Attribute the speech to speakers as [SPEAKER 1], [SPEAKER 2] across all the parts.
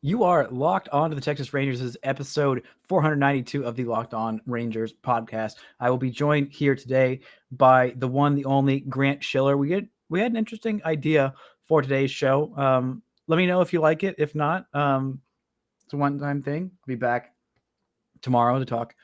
[SPEAKER 1] You are locked on to the Texas Rangers. This is episode 492 of the Locked On Rangers podcast. I will be joined here today by the one, the only Grant Schiller. We had an interesting idea for today's show. Let me know if you like it. If not, it's a one-time thing. I'll be back tomorrow to talk.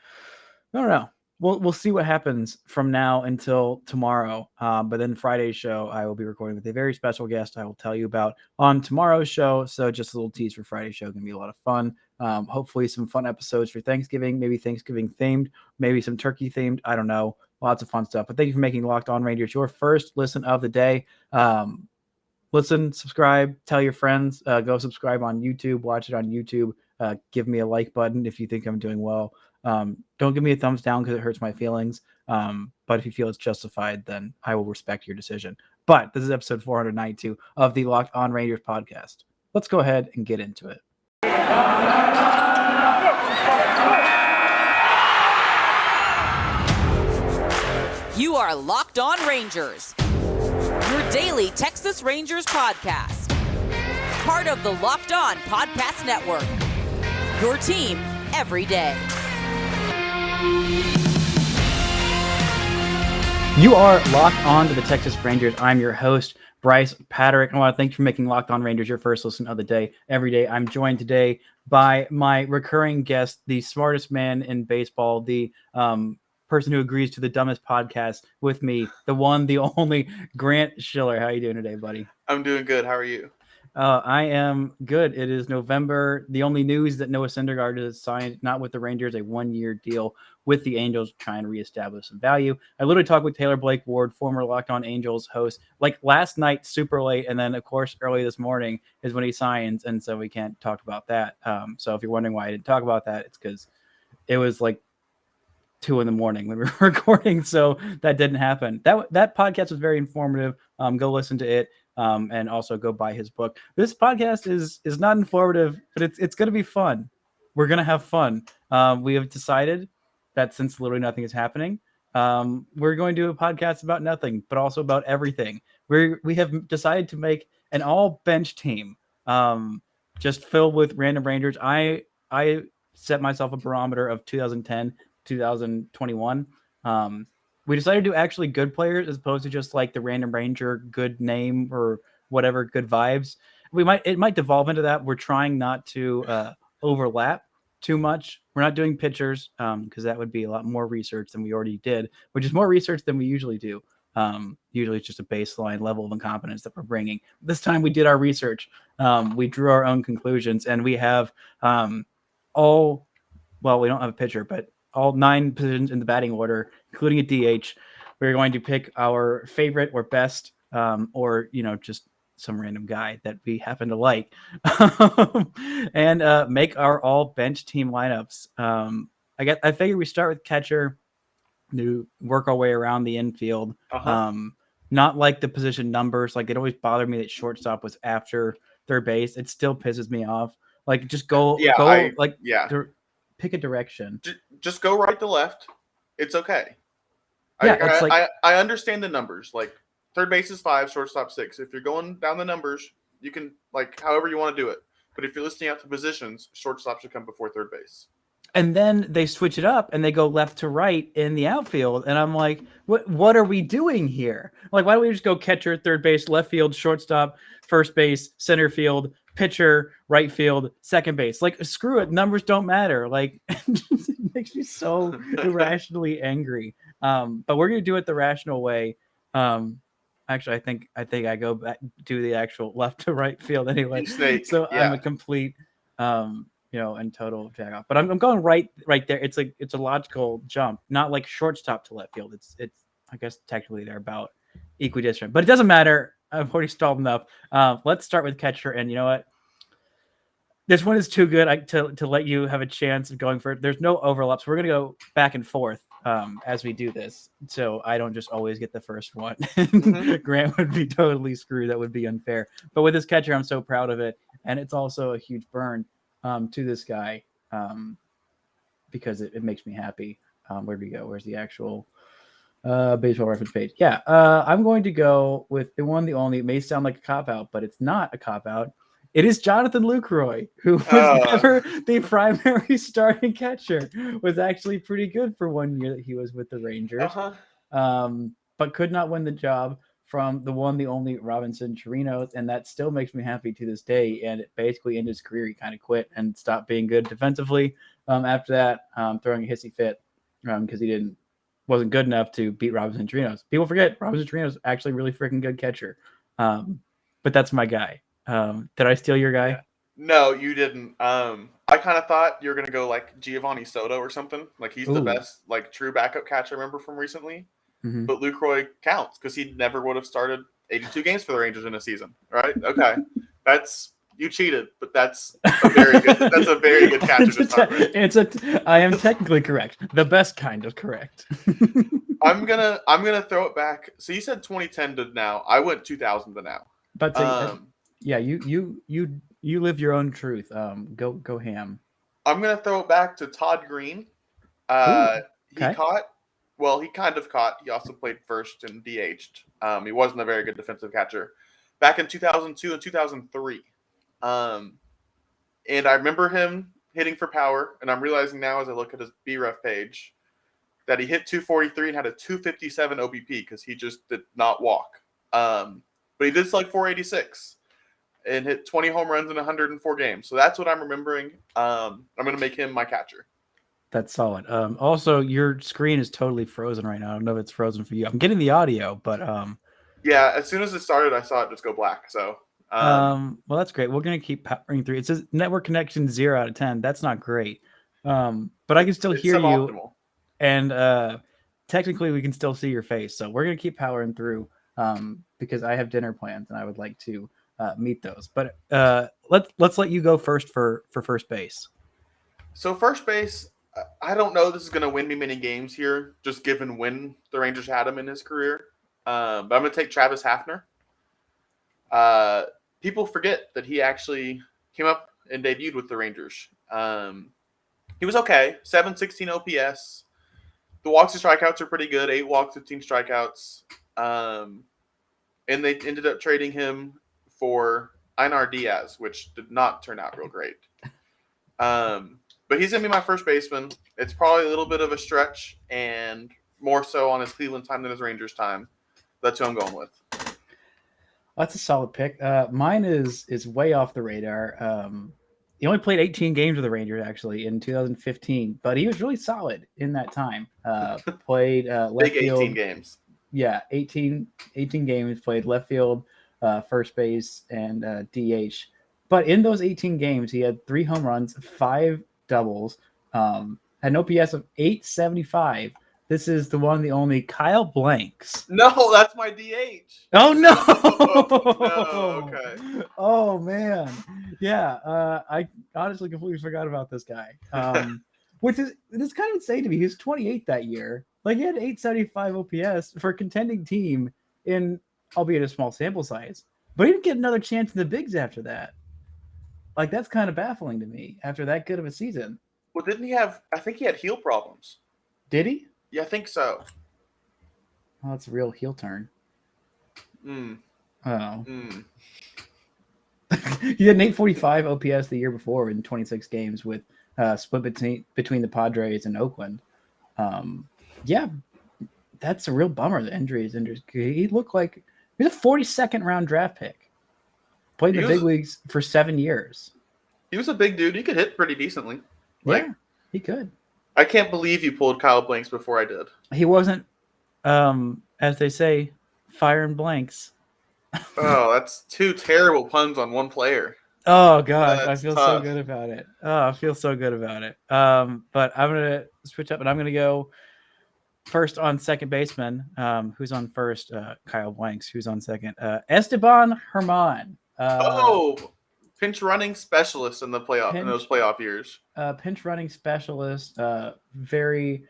[SPEAKER 1] I don't know. We'll see what happens from now until tomorrow. But then Friday's show, I will be recording with a very special guest I will tell you about on tomorrow's show. So just a little tease for Friday's show. Going to be a lot of fun. Hopefully some fun episodes for Thanksgiving, maybe Thanksgiving themed, maybe some turkey themed. I don't know. Lots of fun stuff. But thank you for making Locked On Rangers your first listen of the day. Listen, subscribe, tell your friends, go subscribe on YouTube, watch it on YouTube. Give me a like button if you think I'm doing well. Don't give me a thumbs down because it hurts my feelings. But if you feel it's justified, then I will respect your decision. But this is episode 492 of the Locked On Rangers podcast. Let's go ahead and get into it.
[SPEAKER 2] You are Locked On Rangers, your daily Texas Rangers podcast. Part of the Locked On Podcast Network, your team every day.
[SPEAKER 1] You are locked on to the Texas Rangers. I'm your host, Brice Paterik. I want to thank you for making Locked On Rangers your first listen of the day every day. I'm joined today by my recurring guest, the smartest man in baseball, the person who agrees to the dumbest podcast with me, the one, the only Grant Schiller. How are you doing today, buddy?
[SPEAKER 3] I'm doing good. How are you?
[SPEAKER 1] I am good. It is November. The only news that Noah Syndergaard has signed, not with the Rangers, a one-year deal with the Angels, trying to reestablish some value. I literally talked with Taylor Blake Ward, former Locked On Angels host, like last night, super late, and then of course early this morning is when he signs, and so we can't talk about that. So if you're wondering why I didn't talk about that, it's because it was like 2 a.m. when we were recording, so that didn't happen. That podcast was very informative. Go listen to it. And also go buy his book. This podcast is not informative, but it's going to be fun. We're going to have fun. We have decided that since literally nothing is happening, we're going to do a podcast about nothing, but also about everything. We have decided to make an all bench team, just filled with random Rangers. I set myself a barometer of 2010, 2021. We decided to do actually good players as opposed to just like the random Ranger, good name or whatever, good vibes. It might devolve into that. We're trying not to overlap too much. We're not doing pitchers because that would be a lot more research than we already did, which is more research than we usually do. Usually it's just a baseline level of incompetence that we're bringing. This time we did our research. We drew our own conclusions, and we have we don't have a pitcher, but all 9 positions in the batting order, including a DH. We're going to pick our favorite or best, or just some random guy that we happen to like, and make our all bench team lineups. I figured we start with catcher, to work our way around the infield. Not like the position numbers. Like it always bothered me that shortstop was after third base. It still pisses me off. Like just pick a direction.
[SPEAKER 3] Just go right to left. It's okay.
[SPEAKER 1] Yeah,
[SPEAKER 3] I understand the numbers. Like third base is 5, shortstop 6. If you're going down the numbers, you can like however you want to do it. But if you're listing out the positions, shortstop should come before third base.
[SPEAKER 1] And then they switch it up and they go left to right in the outfield. And I'm like, what are we doing here? Like, why don't we just go catcher, third base, left field, shortstop, first base, center field, pitcher, right field, second base? Like, screw it. Numbers don't matter. Like, it makes me so irrationally angry. But we're going to do it the rational way. Actually, I think I go back to the actual left to right field anyway. So yeah. I'm a complete, and total jack off. But I'm going right there. It's a logical jump, not like shortstop to left field. It's I guess technically they're about equidistant, but it doesn't matter. I've already stalled enough. Let's start with catcher, and you know what? This one is too good to let you have a chance of going for it. There's no overlaps. We're gonna go back and forth as we do this, so I don't just always get the first one. Grant would be totally screwed. That would be unfair. But with this catcher, I'm so proud of it, and it's also a huge burn to this guy because it makes me happy. Where'd we go? Where's the actual baseball reference page? Yeah, I'm going to go with the one, the only. It may sound like a cop-out, but it's not a cop-out. It is Jonathan Lucroy, who was never the primary starting catcher, was actually pretty good for 1 year that he was with the Rangers, but could not win the job from the one, the only Robinson Chirinos, and that still makes me happy to this day. And it basically ended his career. He kind of quit and stopped being good defensively after that, throwing a hissy fit because he wasn't good enough to beat Robinson Chirinos. People forget Robinson Chirinos actually really freaking good catcher. But that's my guy. Did I steal your guy?
[SPEAKER 3] Yeah. No, you didn't. I kind of thought you were going to go like Giovanni Soto or something. Like he's the best, like true backup catcher I remember from recently. Mm-hmm. But Lucroy counts because he never would have started 82 games for the Rangers in a season. Right? Okay. You cheated, but that's a very good. That's a very good catcher to start with.
[SPEAKER 1] I am technically correct. The best kind of correct.
[SPEAKER 3] I'm gonna throw it back. So you said 2010 to now. I went 2000 to now.
[SPEAKER 1] But yeah, you live your own truth. Go ham.
[SPEAKER 3] I'm gonna throw it back to Todd Green. He kind of caught. He also played first and DH'd. He wasn't a very good defensive catcher back in 2002 and 2003. And I remember him hitting for power, and I'm realizing now as I look at his BREF page that he hit 243 and had a 257 OBP because he just did not walk. But he did like 486 and hit 20 home runs in 104 games. So that's what I'm remembering. I'm going to make him my catcher.
[SPEAKER 1] That's solid. Also, your screen is totally frozen right now. I don't know if it's frozen for you. I'm getting the audio, but
[SPEAKER 3] yeah, as soon as it started, I saw it just go black. So
[SPEAKER 1] well, that's great. We're going to keep powering through. It says network connection 0 out of 10. That's not great. But I can still hear you. And technically, we can still see your face. So we're going to keep powering through because I have dinner plans and I would like to meet those. But let's let you go first for first base.
[SPEAKER 3] So first base, I don't know this is going to win me many games here, just given when the Rangers had him in his career. But I'm going to take Travis Hafner. People forget that he actually came up and debuted with the Rangers. He was okay, 716 OPS. The walks and strikeouts are pretty good, 8 walks, 15 strikeouts. And they ended up trading him for Einar Diaz, which did not turn out real great. But he's going to be my first baseman. It's probably a little bit of a stretch and more so on his Cleveland time than his Rangers time. That's who I'm going with.
[SPEAKER 1] That's a solid pick. Mine is way off the radar. He only played 18 games with the Rangers actually in 2015, but he was really solid in that time. Played left
[SPEAKER 3] big 18
[SPEAKER 1] field.
[SPEAKER 3] Games.
[SPEAKER 1] Yeah, 18 games. Played left field, first base, and DH. But in those 18 games, he had 3 home runs, 5 doubles, had an OPS of 875. This is the one, the only Kyle Blanks.
[SPEAKER 3] No, that's my DH.
[SPEAKER 1] Oh no!
[SPEAKER 3] No, okay.
[SPEAKER 1] Oh man, yeah. I honestly completely forgot about this guy. Which is kind of insane to me. He was 28 that year. Like he had 875 OPS for a contending team in, albeit a small sample size. But he didn't get another chance in the bigs after that. Like that's kind of baffling to me after that good of a season.
[SPEAKER 3] Well, didn't he have? I think he had heel problems.
[SPEAKER 1] Did he?
[SPEAKER 3] Yeah, I think so.
[SPEAKER 1] Oh, that's a real heel turn. Oh. He had an 845 OPS the year before in 26 games with split between the Padres and Oakland. Yeah, that's a real bummer. The injuries. He looked like he was a 42nd round draft pick. Played in the big leagues for 7 years.
[SPEAKER 3] He was a big dude. He could hit pretty decently.
[SPEAKER 1] Yeah, he could.
[SPEAKER 3] I can't believe you pulled Kyle Blanks before I did.
[SPEAKER 1] He wasn't, as they say, firing blanks.
[SPEAKER 3] Oh, that's 2 terrible puns on one player.
[SPEAKER 1] Oh, gosh. I feel so good about it. But I'm going to switch up, and I'm going to go first on second baseman. Who's on first? Kyle Blanks. Who's on second? Esteban Hermann.
[SPEAKER 3] Pinch running specialist in the in those playoff years.
[SPEAKER 1] Pinch running specialist. Very,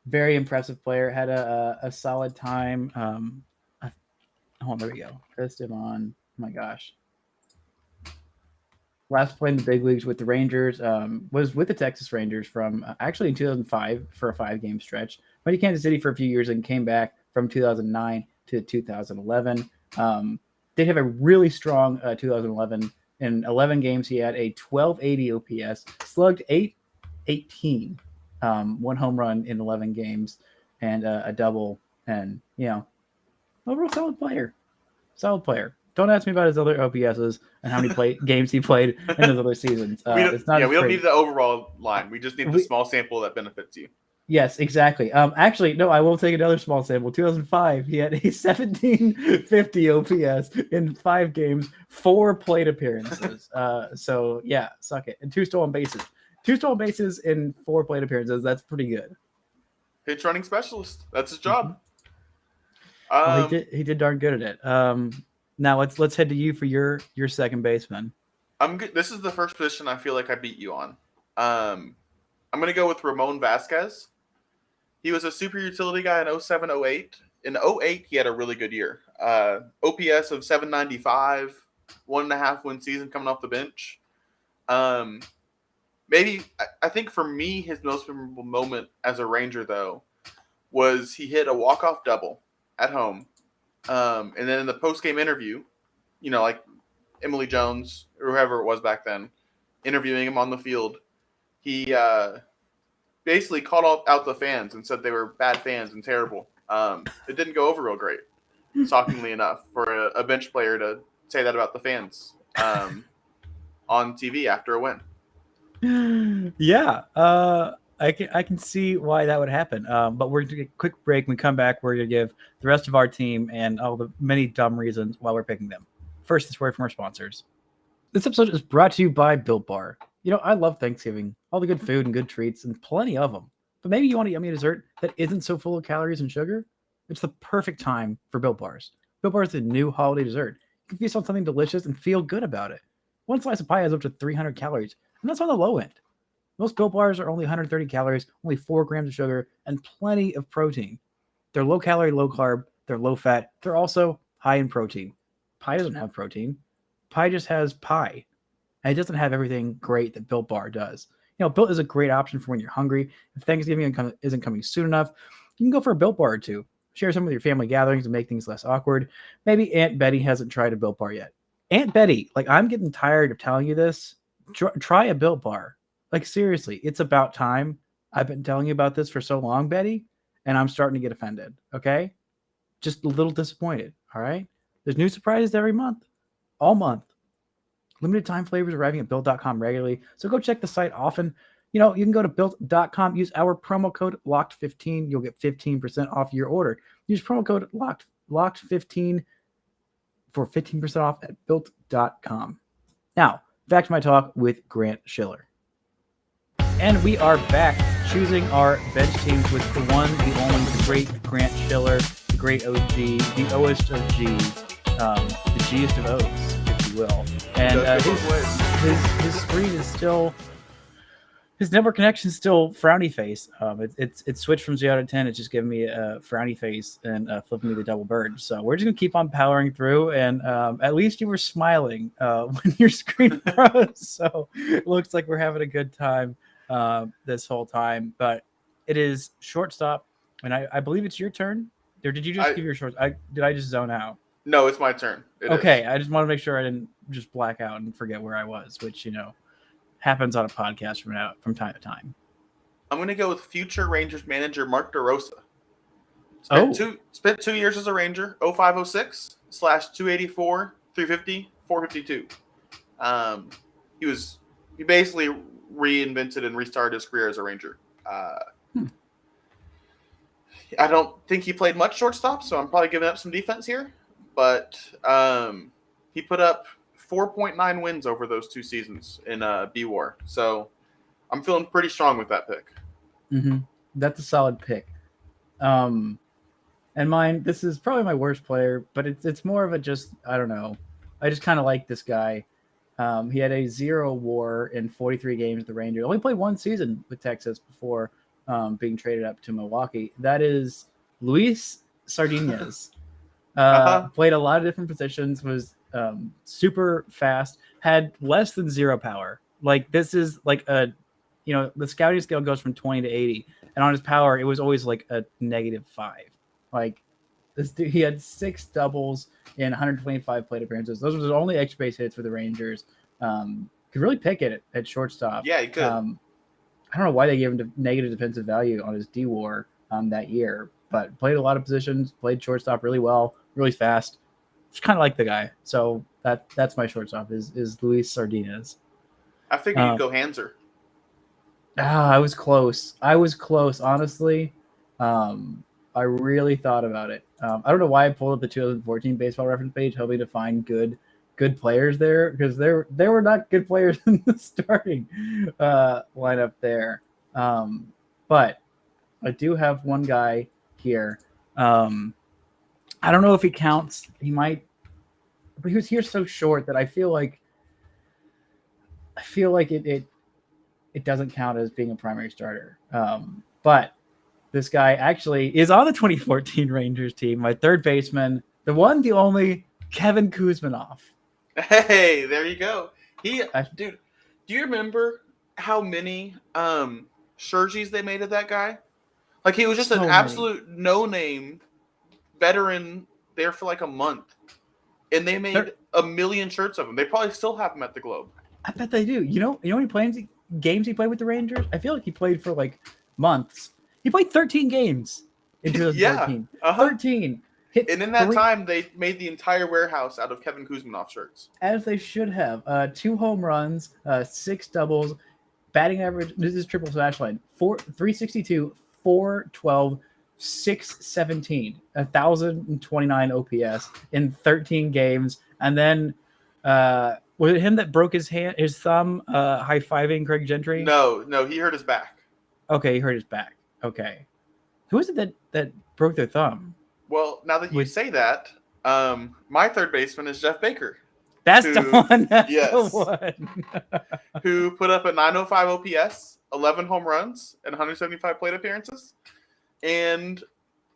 [SPEAKER 1] very impressive player. Had a solid time. Hold on, there we go. Esteban. Oh my gosh. Last played in the big leagues with the Rangers. Was with the Texas Rangers from actually in 2005 for a 5-game stretch. Went to Kansas City for a few years and came back from 2009 to 2011. Did have a really strong 2011 In 11 games, he had a 1280 OPS, slugged 818, one home run in 11 games, and a double. And, overall solid player. Solid player. Don't ask me about his other OPSs and how many games he played in those other seasons.
[SPEAKER 3] We don't need the overall line. We just need the small sample that benefits you.
[SPEAKER 1] Yes, exactly. Actually, no, I will take another small sample. 2005, he had a 1750 OPS in 5 games, 4 plate appearances. So, yeah, suck it. And 2 stolen bases. 2 stolen bases in 4 plate appearances. That's pretty good.
[SPEAKER 3] Pitch running specialist. That's his job.
[SPEAKER 1] Well, he did darn good at it. Now let's head to you for your second baseman.
[SPEAKER 3] I'm good. This is the first position I feel like I beat you on. I'm going to go with Ramon Vasquez. He was a super utility guy in 07-08. In 08, he had a really good year. OPS of 795, 1.5 win season coming off the bench. Maybe, I think for me, his most memorable moment as a Ranger, though, was he hit a walk-off double at home. And then in the post-game interview, like Emily Jones, or whoever it was back then, interviewing him on the field, he basically called out the fans and said they were bad fans and terrible. It didn't go over real great, shockingly enough, for a bench player to say that about the fans on TV after a win.
[SPEAKER 1] Yeah, I can see why that would happen. But we're going to take a quick break. When we come back, we're going to give the rest of our team and all the many dumb reasons why we're picking them. First, this word from our sponsors. This episode is brought to you by Built Bar. I love Thanksgiving, all the good food and good treats, and plenty of them. But maybe you want a yummy dessert that isn't so full of calories and sugar? It's the perfect time for Built Bars. Built Bar is the new holiday dessert. You can feast on something delicious and feel good about it. One slice of pie has up to 300 calories, and that's on the low end. Most Built Bars are only 130 calories, only 4 grams of sugar, and plenty of protein. They're low calorie, low carb, they're low fat, they're also high in protein. Pie doesn't have protein. Pie just has pie. And it doesn't have everything great that Built Bar does. Built is a great option for when you're hungry. If Thanksgiving isn't coming soon enough, you can go for a Built Bar or two. Share some with your family gatherings and make things less awkward. Maybe Aunt Betty hasn't tried a Built Bar yet. Aunt Betty, I'm getting tired of telling you this. Try a Built Bar. Seriously, it's about time. I've been telling you about this for so long, Betty, and I'm starting to get offended, okay? Just a little disappointed, all right? There's new surprises every month, all month. Limited time flavors arriving at Built.com regularly, so go check the site often. You can go to Built.com, use our promo code LOCKED15. You'll get 15% off your order. Use promo code LOCKED15 for 15% off at Built.com. Now, back to my talk with Grant Schiller. And we are back choosing our bench teams with the one, the only, the great Grant Schiller, the great OG, the O'est of G's, the G'est of O's, if you will. And his screen is still, his network connection is still frowny face. It's switched from 0 to 10. It's just giving me a frowny face and flipping me the double bird. So we're just going to keep on powering through. And at least you were smiling when your screen froze. So it looks like we're having a good time this whole time. But it is shortstop. And I believe it's your turn. Or did you just give your short? Did I just zone out?
[SPEAKER 3] No, it's my turn.
[SPEAKER 1] Okay, I just want to make sure I didn't just black out and forget where I was, which, happens on a podcast from time to time.
[SPEAKER 3] I'm going to go with future Rangers manager Mark DeRosa. Spent 2 years as a Ranger, 05-06 / 284, 350, 452. He basically reinvented and restarted his career as a Ranger. I don't think he played much shortstop, so I'm probably giving up some defense here. But he put up 4.9 wins over those 2 seasons in B-War. So I'm feeling pretty strong with that pick.
[SPEAKER 1] Mm-hmm. That's a solid pick. And mine, this is probably my worst player, but it's more of I don't know. I just kind of like this guy. He had a 0 WAR in 43 games with the Rangers. Only played 1 season with Texas before being traded up to Milwaukee. That is Luis Sardinias. Played a lot of different positions, was super fast, had less than 0 power. This is the scouting scale goes from 20 to 80, and on his power, it was always a -5. This dude, he had 6 doubles in 125 plate appearances. Those were the only extra base hits for the Rangers. Could really pick it at shortstop.
[SPEAKER 3] Yeah, he could.
[SPEAKER 1] I don't know why they gave him negative defensive value on his D-WAR that year, but played a lot of positions, played shortstop really well, really fast. Just kind of like the guy. So that's my shortstop is Luis Sardinias.
[SPEAKER 3] I figured you'd go Hanser.
[SPEAKER 1] I was close. Honestly. I really thought about it. I don't know why I pulled up the 2014 baseball reference page, hoping to find good players there, because there were not good players in the starting lineup there. But I do have one guy here. I don't know if he counts. He might, but he was here so short that I feel like it doesn't count as being a primary starter. But this guy actually is on the 2014 Rangers team. My third baseman, the one, the only, Kevin Kuzmanov.
[SPEAKER 3] Hey, there you go. Dude, do you remember how many Shergies they made of that guy? Like, he was just an absolute no-name veteran there for like a month. And they made a million shirts of him. They probably still have him at the Globe.
[SPEAKER 1] I bet they do. You know how many games he played with the Rangers? I feel like he played for like months. He played 13 games in 2014. Yeah, 13.
[SPEAKER 3] And in that time, they made the entire warehouse out of Kevin Kuzmanov shirts.
[SPEAKER 1] As they should have. 2 home runs, 6 doubles, batting average. This is triple slash line. 362, 412, 617, 1,029 OPS in 13 games. And then was it him that broke his thumb high-fiving Craig Gentry?
[SPEAKER 3] No, he hurt his back.
[SPEAKER 1] Okay, he hurt his back. Okay. Who is it that broke their thumb?
[SPEAKER 3] Well, now that you say that, my third baseman is Jeff Baker.
[SPEAKER 1] That's the one. That's the one.
[SPEAKER 3] Who put up a 905 OPS, 11 home runs, and 175 plate appearances. And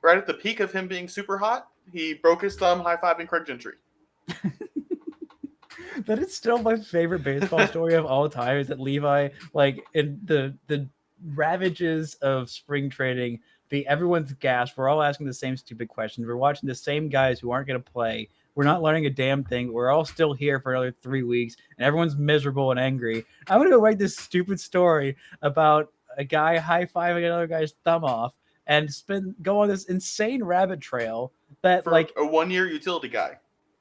[SPEAKER 3] right at the peak of him being super hot, he broke his thumb high-fiving Craig Gentry.
[SPEAKER 1] That is still my favorite baseball story of all time, is that Levi, like, in the ravages of spring training, everyone's gassed. We're all asking the same stupid questions. We're watching the same guys who aren't going to play. We're not learning a damn thing. We're all still here for another 3 weeks, and everyone's miserable and angry. I'm going to go write this stupid story about a guy high-fiving another guy's thumb off and go on this insane rabbit trail that,
[SPEAKER 3] for
[SPEAKER 1] like,
[SPEAKER 3] a 1-year utility guy.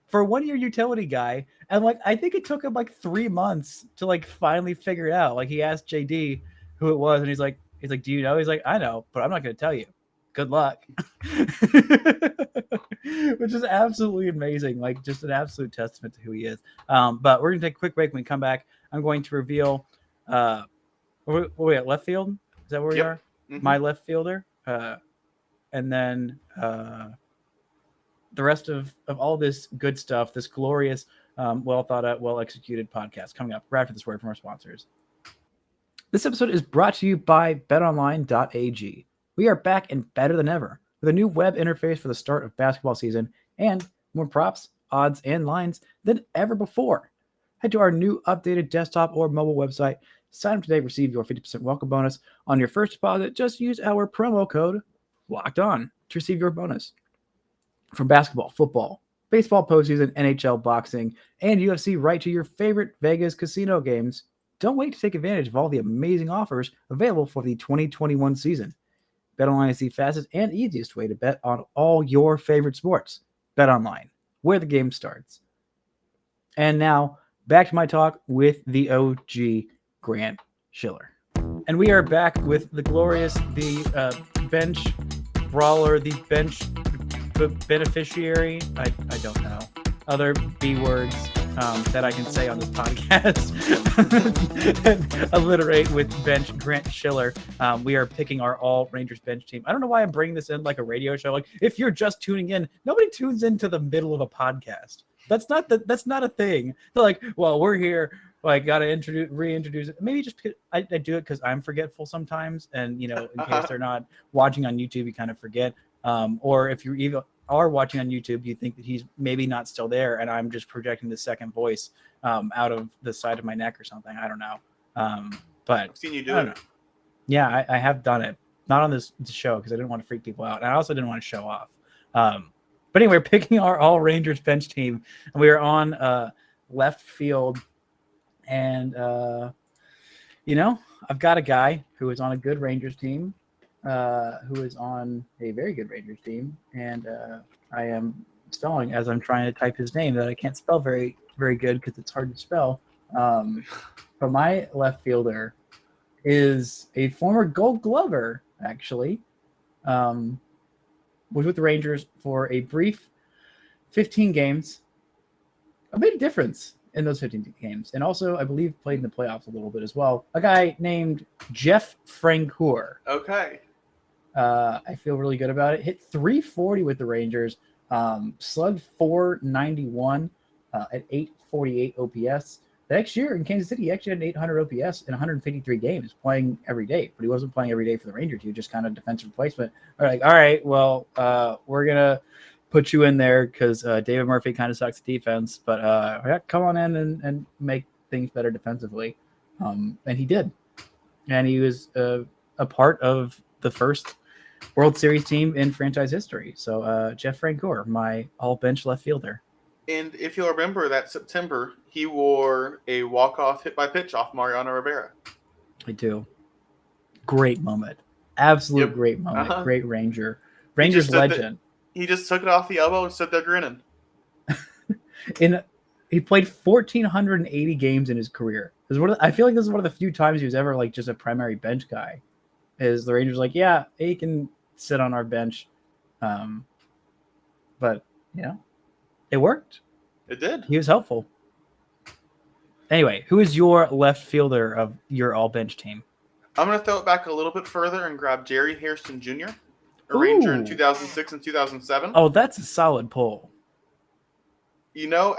[SPEAKER 1] For a 1-year utility guy. And, like, I think it took him like 3 months to, like, finally figure it out. Like, he asked JD who it was, and he's like, do you know? He's like, I know, but I'm not going to tell you. Good luck. Which is absolutely amazing. Like, just an absolute testament to who he is. But we're going to take a quick break. When we come back, I'm going to reveal we at left field. Is that where we are? Mm-hmm. My left fielder. And then the rest of all this good stuff, this glorious, well thought out, well executed podcast coming up right after this word from our sponsors. This episode is brought to you by betonline.ag. We are back and better than ever with a new web interface for the start of basketball season and more props, odds, and lines than ever before. Head to our new updated desktop or mobile website. Sign up today, receive your 50% welcome bonus on your first deposit. Just use our promo code LOCKEDON to receive your bonus. From basketball, football, baseball postseason, NHL, boxing, and UFC, right to your favorite Vegas casino games. Don't wait to take advantage of all the amazing offers available for the 2021 season. BetOnline is the fastest and easiest way to bet on all your favorite sports. BetOnline, where the game starts. And now, back to my talk with the OG Grant Schiller. And we are back with the glorious, the bench brawler, the bench beneficiary. I don't know. Other B words that I can say on this podcast and alliterate with bench Grant Schiller. We are picking our all Rangers bench team. I don't know why I'm bringing this in like a radio show. Like, if you're just tuning in, nobody tunes into the middle of a podcast. That's not a thing. They're like, well, we're here. Like, gotta reintroduce it. Maybe just because I do it because I'm forgetful sometimes, and in case they're not watching on YouTube, you kind of forget. Or if you even are watching on YouTube, you think that he's maybe not still there, and I'm just projecting the second voice out of the side of my neck or something. I don't know. But
[SPEAKER 3] I've seen you do it.
[SPEAKER 1] Yeah, I have done it. Not on this show because I didn't want to freak people out, and I also didn't want to show off. But anyway, we're picking our all Rangers bench team, and we are on left field. And, I've got a guy who is on a good Rangers team, who is on a very good Rangers team. And I am spelling as I'm trying to type his name that I can't spell very, very good because it's hard to spell. But my left fielder is a former Gold Glover, actually. Was with the Rangers for a brief 15 games. A big difference in those 15 games. And also, I believe, played in the playoffs a little bit as well. A guy named Jeff Francoeur.
[SPEAKER 3] Okay.
[SPEAKER 1] I feel really good about it. Hit 340 with the Rangers. Slugged 491 at 848 OPS. The next year in Kansas City, he actually had an 800 OPS in 153 games, playing every day. But he wasn't playing every day for the Rangers. He was just kind of defensive replacement. They're like, all right, well, we're going to put you in there because David Murphy kind of sucks at defense. But come on in and make things better defensively. And he did. And he was a part of the first World Series team in franchise history. So Jeff Francoeur, my all-bench left fielder.
[SPEAKER 3] And if you'll remember that September, he wore a walk-off hit-by-pitch off Mariano Rivera.
[SPEAKER 1] I do. Great moment. Absolute great moment.
[SPEAKER 3] Uh-huh.
[SPEAKER 1] Great Ranger. Rangers legend.
[SPEAKER 3] He just took it off the elbow and stood there grinning.
[SPEAKER 1] He played 1,480 games in his career. I feel like this is one of the few times he was ever like just a primary bench guy. Is the Rangers like, yeah, he can sit on our bench. But, it worked.
[SPEAKER 3] It did.
[SPEAKER 1] He was helpful. Anyway, who is your left fielder of your all-bench team?
[SPEAKER 3] I'm going to throw it back a little bit further and grab Jerry Hairston Jr., a Ranger in 2006 and 2007.
[SPEAKER 1] Oh, that's a solid pull.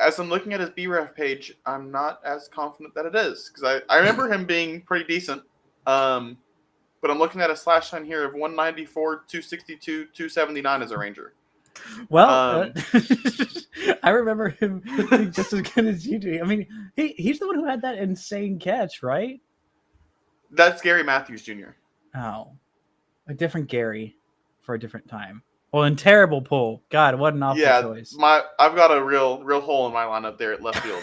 [SPEAKER 3] As I'm looking at his BREF page, I'm not as confident that it is. Because I remember him being pretty decent. But I'm looking at a slash line here of 194, 262, 279 as a Ranger.
[SPEAKER 1] Well, I remember him being just as good as you do. I mean, he's the one who had that insane catch, right?
[SPEAKER 3] That's Gary Matthews Jr.
[SPEAKER 1] Oh, a different Gary for a different time. Well, and terrible pull. God, what an awful choice.
[SPEAKER 3] I've got a real hole in my lineup there at left field.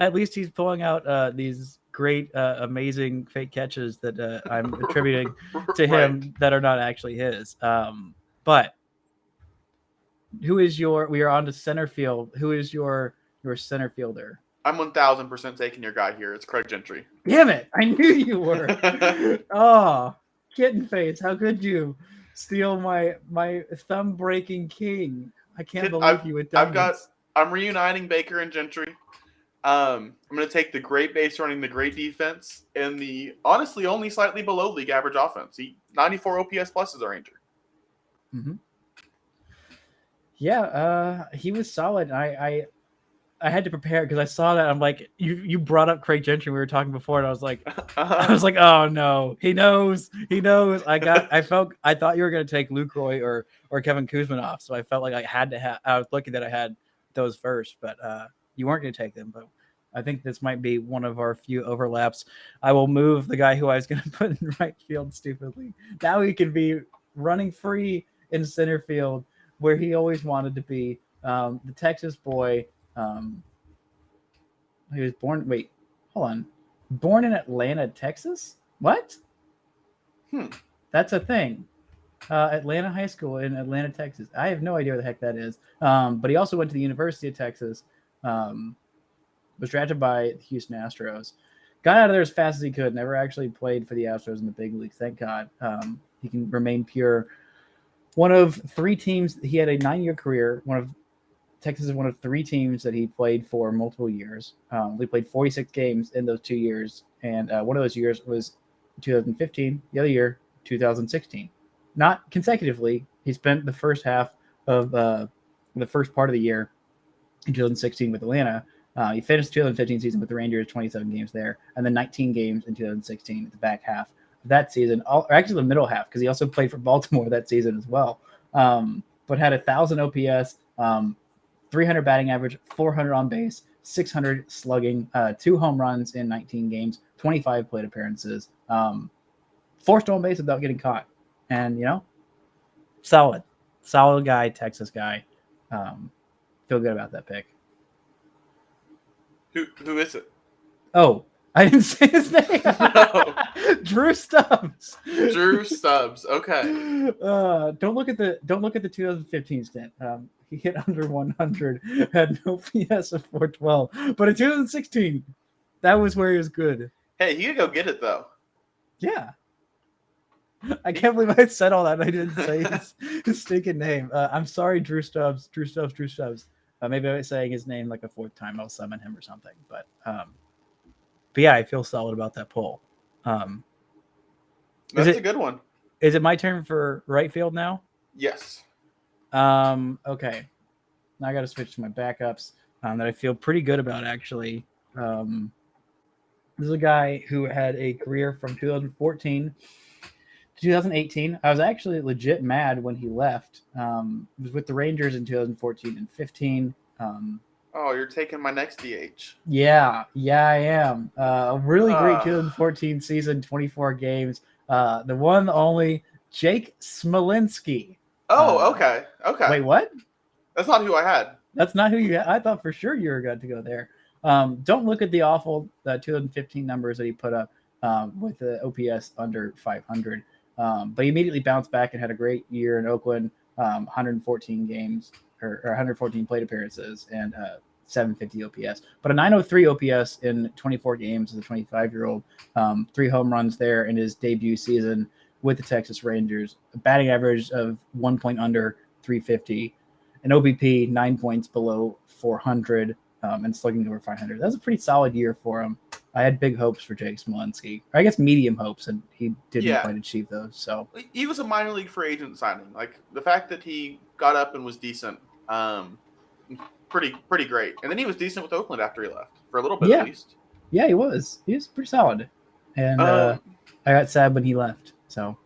[SPEAKER 1] At least he's pulling out these great, amazing fake catches that I'm attributing to him that are not actually his. But who is we are on to center field. Who is your center fielder?
[SPEAKER 3] I'm 1,000% taking your guy here. It's Craig Gentry.
[SPEAKER 1] Damn it. I knew you were. Oh, kitten face. How could you steal my thumb-breaking king? I can't believe you would do this.
[SPEAKER 3] I'm reuniting Baker and Gentry. I'm going to take the great base running, the great defense, and the honestly only slightly below league average offense. 94 OPS plus is a Ranger.
[SPEAKER 1] Mm-hmm. Yeah, he was solid. I had to prepare because I saw that. I'm like, you brought up Craig Gentry. We were talking before, and I was like, oh no, he knows. I thought you were going to take Luke Roy or Kevin Kuzmanov, so I felt like I had to have. I was lucky that I had those first, but you weren't going to take them. But I think this might be one of our few overlaps. I will move the guy who I was going to put in right field stupidly. Now he can be running free in center field where he always wanted to be. The Texas boy. He was born. Wait, hold on. Born in Atlanta, Texas. What? That's a thing. Atlanta High School in Atlanta, Texas. I have no idea what the heck that is. But he also went to the University of Texas. Was drafted by the Houston Astros. Got out of there as fast as he could. Never actually played for the Astros in the big leagues. Thank God. He can remain pure. One of three teams. He had a 9-year career. Texas is one of three teams that he played for multiple years. He played 46 games in those 2 years, and one of those years was 2015. The other year, 2016. Not consecutively. He spent the first half of the first part of the year in 2016 with Atlanta. He finished the 2015 season with the Rangers, 27 games there, and then 19 games in 2016 at the back half of that season, or actually the middle half, because he also played for Baltimore that season as well. But had 1,000 OPS, 300 batting average, 400 on base, 600 slugging, 2 home runs in 19 games, 25 plate appearances, 4 stolen bases without getting caught. And, solid guy, Texas guy. Feel good about that pick.
[SPEAKER 3] Who is it?
[SPEAKER 1] Oh, I didn't say his name.
[SPEAKER 3] No.
[SPEAKER 1] Drew Stubbs.
[SPEAKER 3] Drew Stubbs. Okay.
[SPEAKER 1] Don't look at the 2015 stint. He hit under 100, had no PS of 412. But in 2016, that was where he was good.
[SPEAKER 3] Hey, he could go get it though.
[SPEAKER 1] Yeah. I can't believe I said all that and I didn't say his stinking name. I'm sorry, Drew Stubbs. Maybe I was saying his name like a fourth time. I'll summon him or something. But yeah, I feel solid about that poll.
[SPEAKER 3] That's a good one.
[SPEAKER 1] Is it my turn for right field now?
[SPEAKER 3] Yes.
[SPEAKER 1] Okay. Now I got to switch to my backups that I feel pretty good about, actually. This is a guy who had a career from 2014 to 2018. I was actually legit mad when he left. He was with the Rangers in 2014 and 15.
[SPEAKER 3] Oh, you're taking my next DH.
[SPEAKER 1] Yeah, I am. A really great 2014 season, 24 games. The one, the only, Jake Smolinski.
[SPEAKER 3] Oh, okay.
[SPEAKER 1] Wait, what?
[SPEAKER 3] That's not who I had.
[SPEAKER 1] That's not who you had. I thought for sure you were going to go there. Don't look at the awful 2015 numbers that he put up with the OPS under 500. But he immediately bounced back and had a great year in Oakland, 114 games or 114 plate appearances and 750 OPS. But a 903 OPS in 24 games as a 25-year-old, 3 home runs there in his debut season with the Texas Rangers, a batting average of 1 point under 350, an OBP 9 points below 400, and slugging over 500. That was a pretty solid year for him. I had big hopes for Jake Smolinski. I guess medium hopes, and he didn't quite achieve those. So
[SPEAKER 3] he was a minor league free agent signing. Like the fact that he got up and was decent, pretty great. And then he was decent with Oakland after he left for a little bit at least.
[SPEAKER 1] Yeah, he was. He was pretty solid. And I got sad when he left. So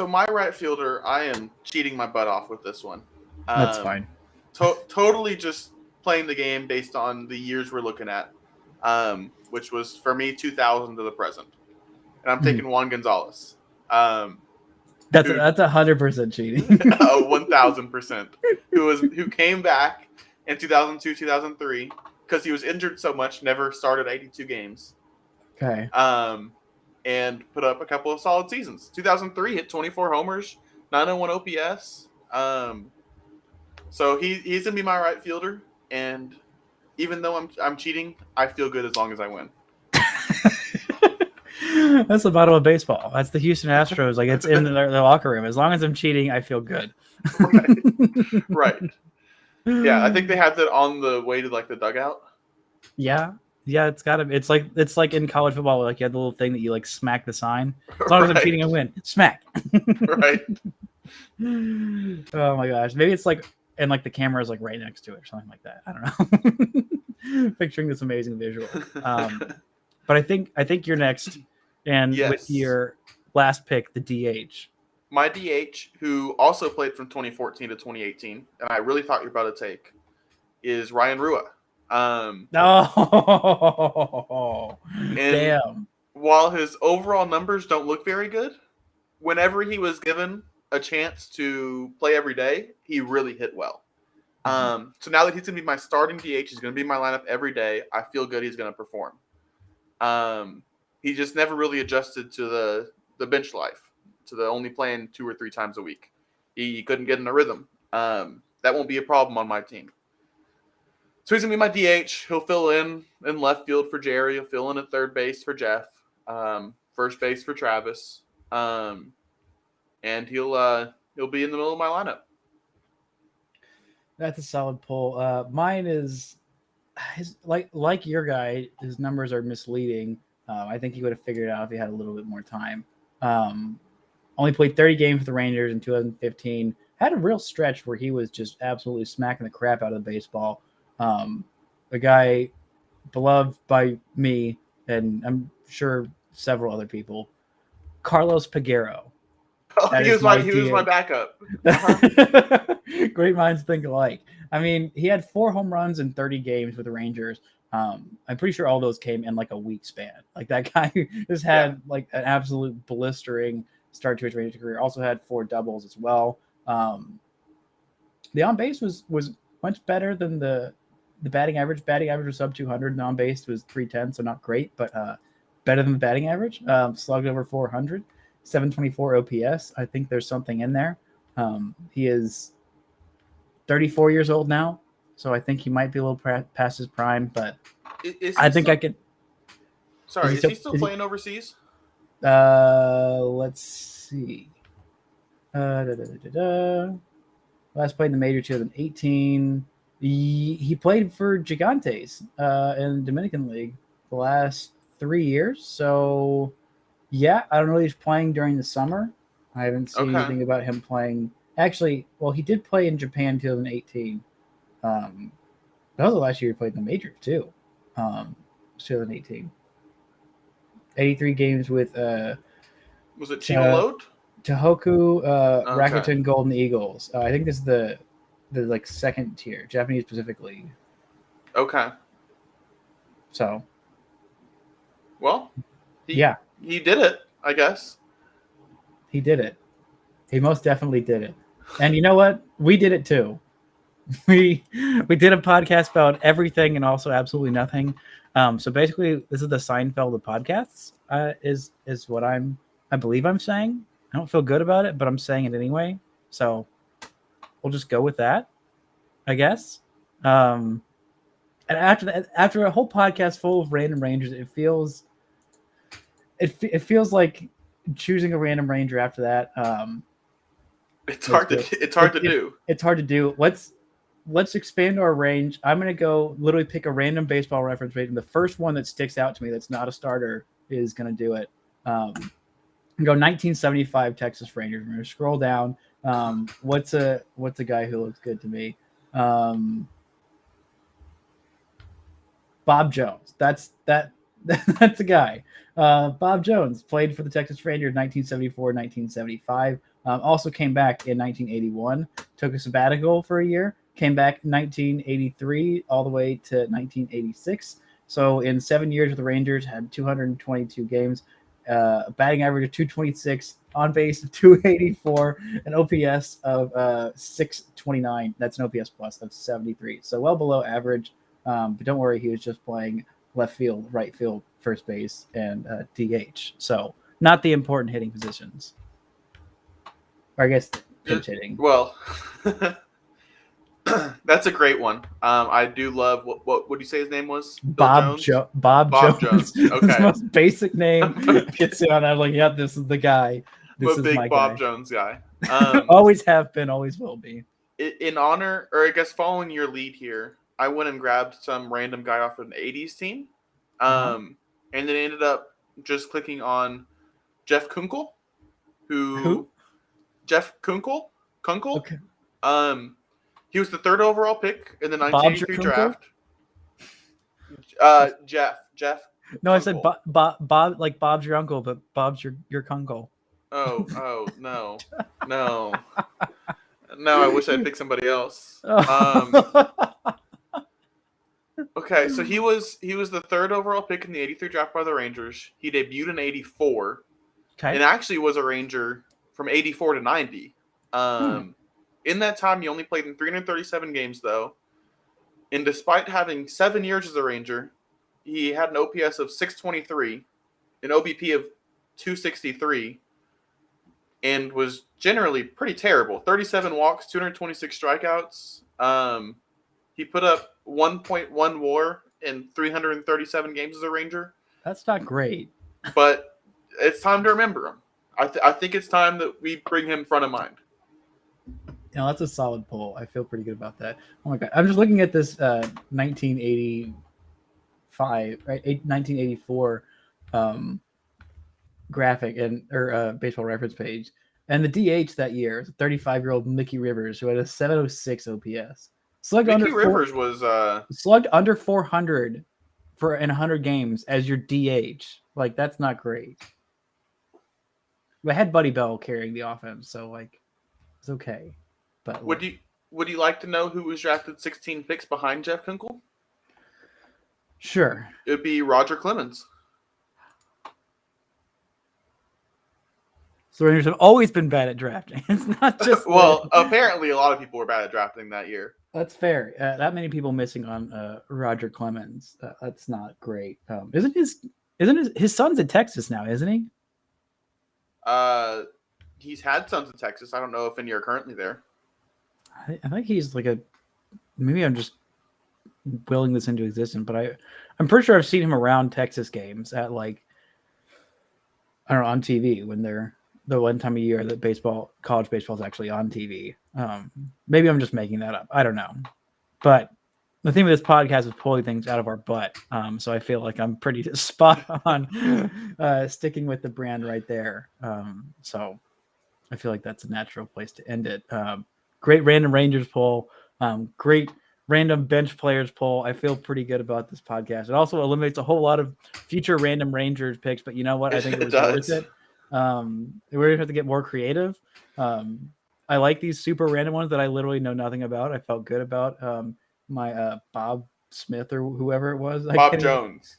[SPEAKER 3] my right fielder, I am cheating my butt off with this one.
[SPEAKER 1] That's fine.
[SPEAKER 3] Totally just playing the game based on the years we're looking at, which was for me 2000 to the present, and I'm taking Juan Gonzalez.
[SPEAKER 1] That's 100% cheating.
[SPEAKER 3] 1000%. Who came back in 2002, 2003 because he was injured so much, never started 82 games.
[SPEAKER 1] Okay.
[SPEAKER 3] And put up a couple of solid seasons. 2003 hit 24 homers, 901 OPS. So he's gonna be my right fielder, and even though I'm cheating, I feel good as long as I win.
[SPEAKER 1] That's the bottom of baseball. That's the Houston Astros. Like, it's in their locker room. As long as I'm cheating, I feel good.
[SPEAKER 3] Right. Yeah, I think they had that on the way to like the dugout.
[SPEAKER 1] Yeah, it's gotta. It's like in college football, like you had the little thing that you like smack the sign. As long as I'm cheating, I win. Smack.
[SPEAKER 3] Right.
[SPEAKER 1] Oh my gosh, maybe it's like, and like the camera is like right next to it or something like that. I don't know. Picturing this amazing visual. But I think you're next, and with your last pick, the DH.
[SPEAKER 3] My DH, who also played from 2014 to 2018, and I really thought you were about to take, is Ryan Rua.
[SPEAKER 1] Damn.
[SPEAKER 3] While his overall numbers don't look very good, whenever he was given a chance to play every day, he really hit well. So now that he's going to be my starting DH, he's going to be my lineup every day, I feel good he's going to perform. He just never really adjusted to the bench life, to the only playing 2 or 3 times a week. He couldn't get in a rhythm. That won't be a problem on my team. So he's going to be my DH. He'll fill in left field for Jerry. He'll fill in at third base for Jeff. First base for Travis. And he'll be in the middle of my lineup.
[SPEAKER 1] That's a solid pull. Mine is like your guy. His numbers are misleading. I think he would have figured it out if he had a little bit more time. Only played 30 games for the Rangers in 2015. Had a real stretch where he was just absolutely smacking the crap out of the baseball. A guy beloved by me and I'm sure several other people. Carlos Peguero.
[SPEAKER 3] Oh, he was my backup.
[SPEAKER 1] Great minds think alike. I mean, he had 4 home runs in 30 games with the Rangers. I'm pretty sure all those came in like a week span. Like, that guy just had like an absolute blistering start to his Rangers career. Also had 4 doubles as well. The on base was much better than the the batting average. Batting average was sub 200. On base was 310, so not great, but better than the batting average. Slugged over 400, 724 OPS. I think there's something in there. He is 34 years old now, so I think he might be a little past his prime, but I think I could.
[SPEAKER 3] Sorry, is he still playing overseas?
[SPEAKER 1] Let's see. Last played in the major 2018. He played for Gigantes in the Dominican League the last 3 years. So, yeah, I don't know if he's playing during the summer. I haven't seen anything about him playing. Actually, well, he did play in Japan 2018. That was the last year he played in the major, too. 2018. 83 games with
[SPEAKER 3] was it Chino Load?
[SPEAKER 1] Tohoku Rakuten Golden Eagles. I think this is the like second tier, Japanese Pacific League.
[SPEAKER 3] Okay.
[SPEAKER 1] So.
[SPEAKER 3] Well, he did it, I guess.
[SPEAKER 1] He did it. He most definitely did it. And you know what? We did it too. We did a podcast about everything and also absolutely nothing. So basically, this is the Seinfeld of podcasts. Is what I believe I'm saying. I don't feel good about it, but I'm saying it anyway. So we'll just go with that, I guess. And after a whole podcast full of random Rangers, it feels like choosing a random Ranger after that.
[SPEAKER 3] It's hard to do.
[SPEAKER 1] It's hard to do. Let's expand our range. I'm going to go literally pick a random baseball reference rate, and the first one that sticks out to me that's not a starter is going to do it. Go 1975 Texas Rangers. We're going to scroll down. What's a guy who looks good to me? Bob Jones. That's a guy. Bob Jones played for the Texas Rangers 1974, 1975. Also came back in 1981. Took a sabbatical for a year. Came back in 1983 all the way to 1986. So in 7 years with the Rangers, had 222 games, a batting average of 226, on base of 284, an OPS of 629. That's an OPS plus of 73. So well below average. But don't worry, he was just playing left field, right field, first base, and DH. So not the important hitting positions. Or I guess pinch hitting.
[SPEAKER 3] Well, that's a great one. I do love what would you say his name was?
[SPEAKER 1] Bob Jones. Bob Jones.
[SPEAKER 3] Okay.
[SPEAKER 1] His most basic name. Gets it on. I'm like, yeah, this is the guy. This is
[SPEAKER 3] big
[SPEAKER 1] my
[SPEAKER 3] Bob
[SPEAKER 1] guy.
[SPEAKER 3] Jones guy.
[SPEAKER 1] Always have been, always will be.
[SPEAKER 3] In honor, or I guess following your lead here, I went and grabbed some random guy off of an 80s team. And then ended up just clicking on Jeff Kunkel,
[SPEAKER 1] Who?
[SPEAKER 3] Jeff Kunkel?
[SPEAKER 1] Okay.
[SPEAKER 3] He was the third overall pick in the 1983 draft. Jeff.
[SPEAKER 1] No, I
[SPEAKER 3] Kunkel.
[SPEAKER 1] said Bob, like Bob's your uncle, but Bob's your Kunkel.
[SPEAKER 3] Oh, no. No, I wish I'd picked somebody else. Okay, so he was the third overall pick in the 83 draft by the Rangers. He debuted in 84.
[SPEAKER 1] Okay.
[SPEAKER 3] And actually was a Ranger from 84 to 90. In that time, he only played in 337 games, though. And despite having 7 years as a Ranger, he had an OPS of 623, an OBP of 263, and was generally pretty terrible. 37 walks, 226 strikeouts. He put up 1.1 WAR in 337 games as a Ranger.
[SPEAKER 1] That's not great.
[SPEAKER 3] But it's time to remember him. I think it's time that we bring him front of mind.
[SPEAKER 1] You know, that's a solid poll. I feel pretty good about that. Oh my god, I'm just looking at this 1985, right? 1984 graphic or baseball reference page, and the DH that year is a 35-year-old Mickey Rivers who had a 706 OPS. Slugged
[SPEAKER 3] Mickey Rivers was
[SPEAKER 1] slugged under 400 in 100 games as your DH. Like, that's not great. I had Buddy Bell carrying the offense, so like it's okay. But
[SPEAKER 3] would you like to know who was drafted 16 picks behind Jeff Kunkel?
[SPEAKER 1] Sure.
[SPEAKER 3] It would be Roger Clemens.
[SPEAKER 1] So the Rangers have always been bad at drafting. It's not just
[SPEAKER 3] well, apparently a lot of people were bad at drafting that year.
[SPEAKER 1] That's fair. That many people missing on Roger Clemens. That's not great. Isn't his son's in Texas now? Isn't he?
[SPEAKER 3] He's had sons in Texas. I don't know if any are currently there.
[SPEAKER 1] I think he's like maybe I'm just willing this into existence, but I'm pretty sure I've seen him around Texas games at I don't know, on TV when they're the one time a year that college baseball is actually on TV. Maybe I'm just making that up. I don't know. But the theme of this podcast is pulling things out of our butt. So I feel like I'm pretty spot on sticking with the brand right there. So I feel like that's a natural place to end it. Great random Rangers poll. Great random bench players poll. I feel pretty good about this podcast. It also eliminates a whole lot of future random Rangers picks, but you know what? I think it was worth it. We're gonna have to get more creative. I like these super random ones that I literally know nothing about. I felt good about my Bob Smith or whoever it was.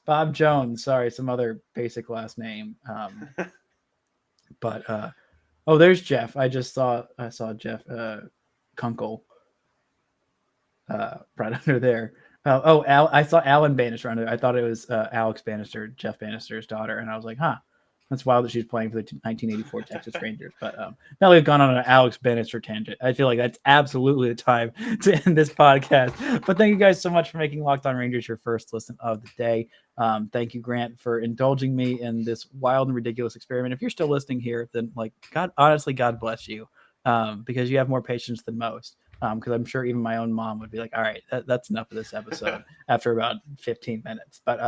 [SPEAKER 1] Bob Jones. Sorry, some other basic last name. But there's Jeff. I saw Jeff Kunkel right under there. I saw Alan Bannister under there. I thought it was Alex Bannister, Jeff Bannister's daughter, and I was like, that's wild that she's playing for the 1984 Texas Rangers. But now that we've gone on an Alex Bannister tangent, I feel like that's absolutely the time to end this podcast. But thank you guys so much for making Locked On Rangers your first listen of the day. Thank you, Grant, for indulging me in this wild and ridiculous experiment. If you're still listening here, then God bless you, because you have more patience than most. Because I'm sure even my own mom would be like, all right, that's enough of this episode after about 15 minutes. But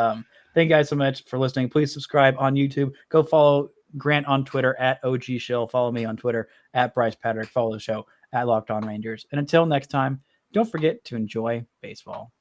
[SPEAKER 1] thank you guys so much for listening. Please subscribe on YouTube. Go follow Grant on Twitter at OG Shill. Follow me on Twitter at Brice Paterik. Follow the show at Locked On Rangers. And until next time, don't forget to enjoy baseball.